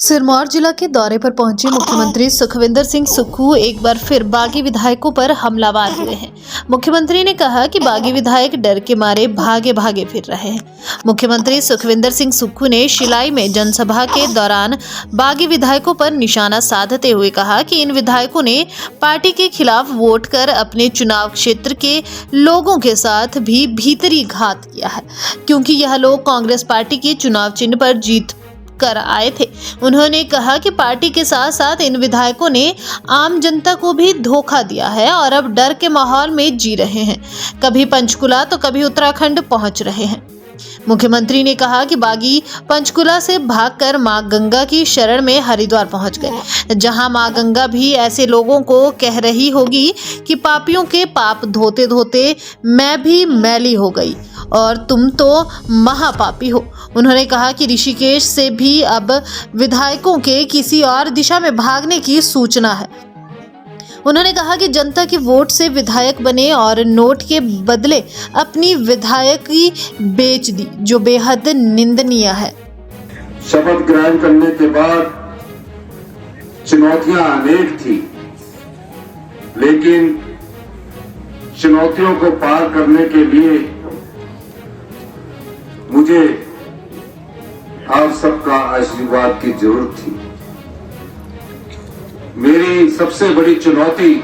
सिरमौर जिला के दौरे पर पहुंचे मुख्यमंत्री सुखविंदर सिंह सुक्खू एक बार फिर बागी विधायकों पर हमलावर हुए हैं। मुख्यमंत्री ने कहा कि बागी विधायक डर के मारे भागे भागे फिर रहे हैं। मुख्यमंत्री सुखविंदर सिंह सुक्खू ने शिलाई में जनसभा के दौरान बागी विधायकों पर निशाना साधते हुए कहा कि इन विधायकों ने पार्टी के खिलाफ वोट कर अपने चुनाव क्षेत्र के लोगों के साथ भी भीतरी घात किया है, क्योंकि यह लोग कांग्रेस पार्टी के चुनाव चिन्ह पर जीत कर आए थे। उन्होंने कहा कि पार्टी के साथ साथ इन विधायकों ने आम जनता को भी धोखा दिया है और अब डर के माहौल में जी रहे हैं। कभी पंचकुला तो कभी उत्तराखंड पहुंच रहे हैं। मुख्यमंत्री ने कहा कि बागी पंचकुला से भागकर मां गंगा की शरण में हरिद्वार पहुंच गए, जहां मां गंगा भी ऐसे लोगों को कह रही होगी कि पापियों के पाप धोते धोते मैं भी मैली हो गई और तुम तो महापापी हो। उन्होंने कहा कि ऋषिकेश से भी अब विधायकों के किसी और दिशा में भागने की सूचना है। उन्होंने कहा कि जनता के वोट से विधायक बने और नोट के बदले अपनी विधायकी बेच दी, जो बेहद निंदनीय है। शपथ ग्रहण करने के बाद चुनौतियां अनेक थी, लेकिन चुनौतियों को पार करने के लिए मुझे आप सबका आशीर्वाद की जरूरत थी। मेरी सबसे बड़ी चुनौती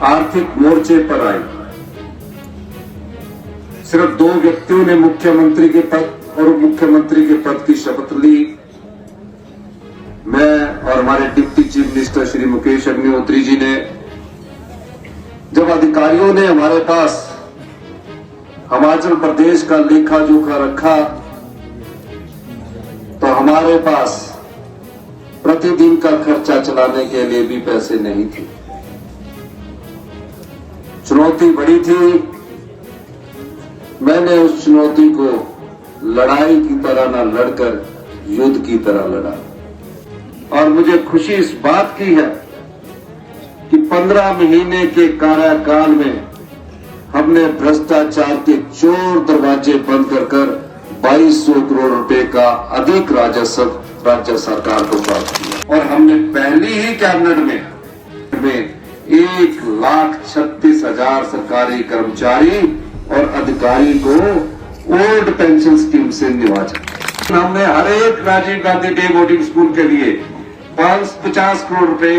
आर्थिक मोर्चे पर आई। सिर्फ दो व्यक्तियों ने मुख्यमंत्री के पद और मुख्यमंत्री के पद की शपथ ली। मैं और हमारे deputy chief minister Shri Mukesh Agnihotri ji ने। जब अधिकारियों ने हमारे पास हिमाचल प्रदेश का लेखा जोखा रखा, तो हमारे पास प्रतिदिन का खर्चा चलाने के लिए भी पैसे नहीं थे। चुनौती बड़ी थी। मैंने उस चुनौती को लड़ाई की तरह न लड़कर युद्ध की तरह लड़ा, और मुझे खुशी इस बात की है कि 15 महीने के कार्यकाल में हमने भ्रष्टाचार के चोर दरवाजे बंद कर 2200 करोड़ रुपए का अधिक राजस्व राज्य सरकार को प्राप्त किया, और हमने पहली ही कैबिनेट में 1,36,000 सरकारी कर्मचारी और अधिकारी को ओल्ड पेंशन स्कीम से नवाजा। हमने हर एक Rajiv Gandhi day boarding school के लिए 50 करोड़ रुपए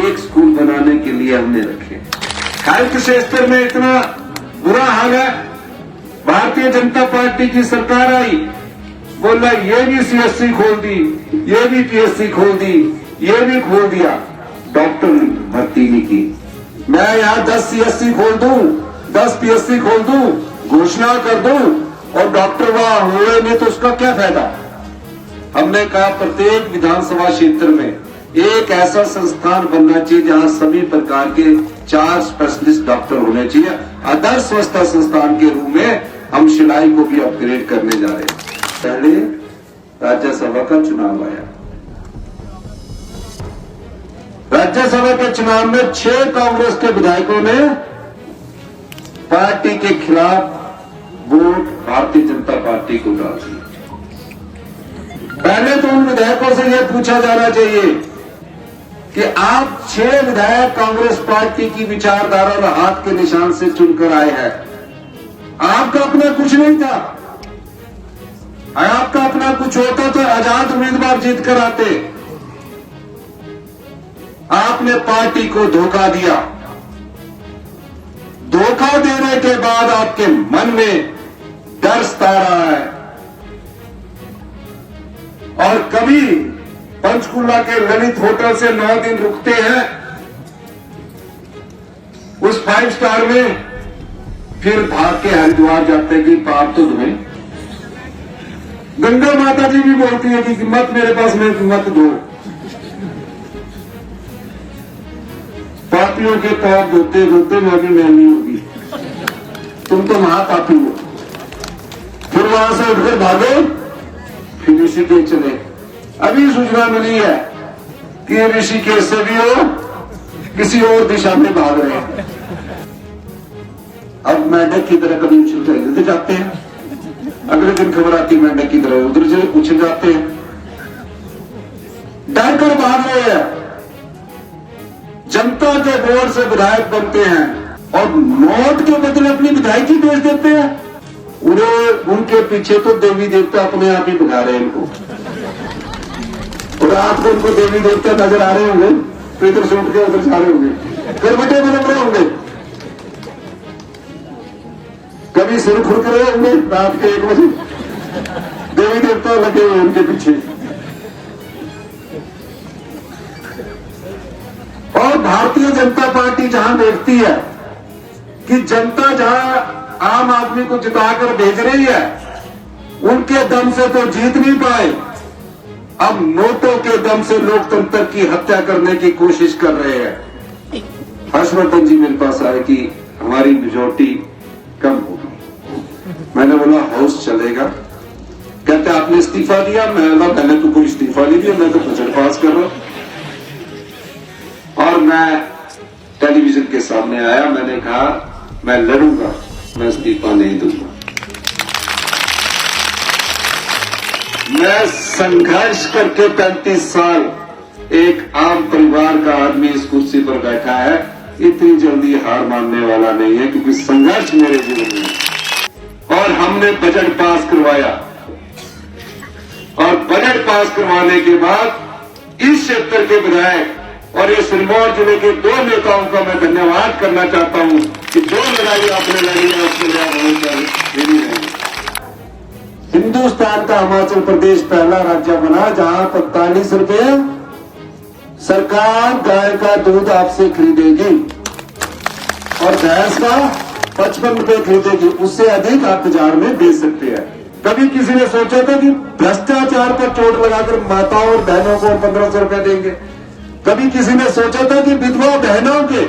एक स्कूल बनाने के लिए हमने रखे। हेल्थ क्षेत्र में इतना बुरा हाल है, भारतीय जनता पार्टी की सरकार आई, बोला ये भी सीएससी खोल दी, ये भी पीएससी खोल दी, ये भी खोल दिया, डॉक्टर भर्ती नहीं की। मैं यहाँ 10 सीएससी खोल दूं, 10 पीएससी खोल दूं, घोषणा कर दूं, और डॉक्टर वहां हुए नहीं तो उसका क्या फायदा। हमने कहा प्रत्येक विधानसभा क्षेत्र में एक ऐसा संस्थान बनना चाहिए जहां सभी प्रकार के 4 स्पेशलिस्ट डॉक्टर होने चाहिए। आदर्श स्वास्थ्य संस्थान के रूप में हम शिलाई को भी अपग्रेड करने जा रहे हैं। पहले राज्यसभा का चुनाव आया। राज्यसभा के चुनाव में 6 कांग्रेस के विधायकों ने पार्टी के खिलाफ वोट भारतीय जनता पार्टी को डाल दिया। पहले तो उन विधायकों से यह पूछा जाना चाहिए कि आप 6 विधायक कांग्रेस पार्टी की विचारधारा और हाथ के निशान से चुनकर आए हैं। आपका अपना कुछ नहीं था। आपका अपना कुछ होता तो आजाद उम्मीदवार जीत कर आते। आपने पार्टी को धोखा दिया। धोखा देने के बाद आपके मन में डर सता रहा है, और कभी पंचकुला के ललित होटल से 9 दिन रुकते हैं उस 5 स्टार में, फिर भाग के हरिद्वार जाते हैं कि पाप तो धोए। गंगा माता जी भी बोलती है कि मत मेरे पास में मत दो, पापियों के पाप धोते धोते मैं भी मैली होगी, तुम तो महापापी हो। फिर वहां से उठकर भागो, फिर ऋषिकेश चले। अभी सूचना मिली है कि ऋषिकेश से भी हो किसी और दिशा में भाग रहे हैं। अब मेंढक की तरह कभी उछल जाते हैं, अगले दिन खबर आती मेंढक की तरह उधर से उछल जाते हैं। डर कर भाग रहे हैं, जनता के वोट से विधायक बनते हैं और नोट के बदले अपनी विधायकी बेच देते हैं। उनके पीछे तो देवी देवता अपने आप ही भगा रहे हैं इनको, और आपको उनको देवी देवता नजर आ रहे होंगे, तो इधर से उठ के उधर जा रहे होंगे, फिर बटे बदल रहे होंगे, कभी सिर खुरक रहे होंगे रात के 1 बजे, देवी देवता लगे हुए उनके पीछे। और भारतीय जनता पार्टी जहां देखती है कि जनता जहां आम आदमी को जिताकर भेज रही है, उनके दम से तो जीत नहीं पाए, अब नोटों के दम से लोकतंत्र की हत्या करने की कोशिश कर रहे हैं। हर्षवर्धन जी मेरे पास आए कि हमारी मेजॉरिटी कम होगी। मैंने बोला हाउस चलेगा। कहते आपने इस्तीफा दिया। मैंने तो कोई इस्तीफा नहीं दिया, मैं तो बजट पास कर रहा हूं। और मैं टेलीविजन के सामने आया, मैंने कहा मैं लड़ूंगा, मैं इस्तीफा नहीं दूंगा। मैं संघर्ष करके 35 साल एक आम परिवार का आदमी इस कुर्सी पर बैठा है, इतनी जल्दी हार मानने वाला नहीं है, क्योंकि संघर्ष मेरे जीवन में है। और हमने बजट पास करवाया, और बजट पास करवाने के बाद इस क्षेत्र के विधायक और इस सिरमौर जिले के 2 नेताओं का मैं धन्यवाद करना चाहता हूं कि जो लड़ाई आपने लड़ी है उसके लिए आप मेरी नहीं। हिंदुस्तान का हिमाचल प्रदेश पहला राज्य बना जहां 45 रुपए सरकार गाय का दूध आपसे खरीदेगी और भैंस का 55 रुपए खरीदेगी, उससे अधिक आप बाजार में बेच सकते हैं। कभी किसी ने सोचा था कि भ्रष्टाचार पर चोट लगाकर माताओं और बहनों को 1500 रुपए देंगे? कभी किसी ने सोचा था कि विधवा बहनों के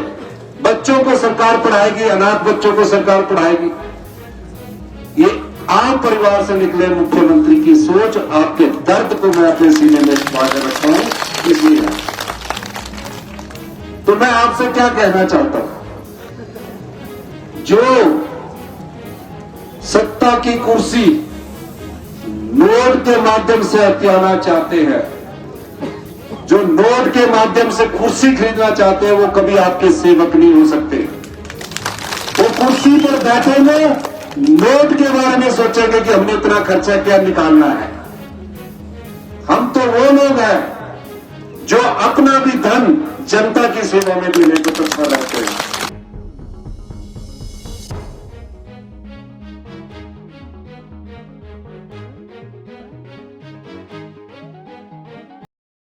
बच्चों को सरकार पढ़ाएगी, अनाथ बच्चों को सरकार पढ़ाएगी? ये आम परिवार से निकले मुख्यमंत्री की सोच, आपके दर्द को मैं अपने सीने में छुपा कर रखता हूं, इसलिए। तो मैं आपसे क्या कहना चाहता हूं, जो सत्ता की कुर्सी नोट के माध्यम से हथियाना चाहते हैं, जो नोट के माध्यम से कुर्सी खरीदना चाहते हैं, वो कभी आपके सेवक नहीं हो सकते। वो कुर्सी पर बैठेंगे, नोट के बारे में सोचेंगे कि हमने इतना खर्चा क्या निकालना है। हम तो वो लोग हैं जो अपना भी धन जनता की सेवा में देने को तत्पर रहते हैं।